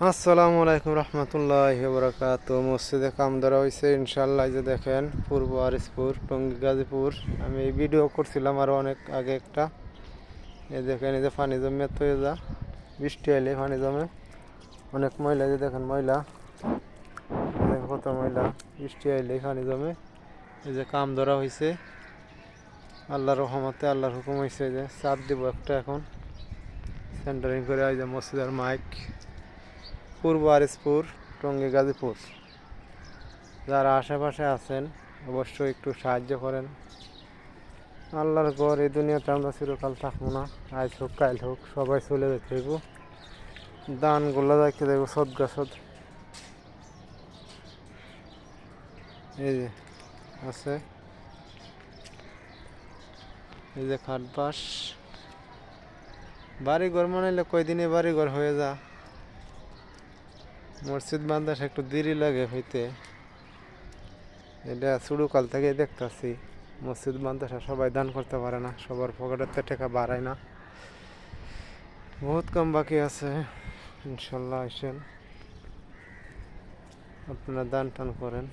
আসসালামু আলাইকুম রহমতুল্লাহি বারাকাতু। মসজিদে কাম ধরা হয়েছে ইনশাল্লাহ। এই যে দেখেন পূর্ব আরিসপুর টঙ্গী গাজীপুর। আমি এই ভিডিও করছিলাম আরও অনেক আগে একটা। এই দেখেন এই যে পানি জমে তৈরি যা বৃষ্টি এলে পানি জমে অনেক ময়লা। যে দেখেন ময়লা, দেখেন কত ময়লা, বৃষ্টি আইলে পানি জমে। এই যে কাম ধরা হয়েছে আল্লাহর রহমতে, আল্লাহর হুকুম হয়েছে। যে চাপ দিব একটা এখন সেন্টারিং করে। এই যে মসজিদের মাইক, পূর্ব আরিসপুর টঙ্গী গাজীপুর। যারা আশেপাশে আছেন অবশ্যই একটু সাহায্য করেন। আল্লাহর ঘর, এই দুনিয়াতে আমরা চিরকাল থাকবো না। আজ হোক কাল হোক সবাই চলে যেতে হইব। দানগুলো দেখতে দেখবো সদগা সদ। এই যে আছে, এই যে খাট বাস। বাড়িঘর বানাইলে কয়দিনে বাড়িঘর হয়ে যা। মসজিদ বান্ধাস একটু দেরি লাগে হইতে। এটা শুরুকাল থেকে দেখতেছি। মসজিদ বান্ধাসা সবাই দান করতে পারে না, সবার পকেটের টাকা বাড়ায় না। বহুত কম বাকি আছে। ইনশাল্লাহ আসেন, আপনারা দান টান করেন।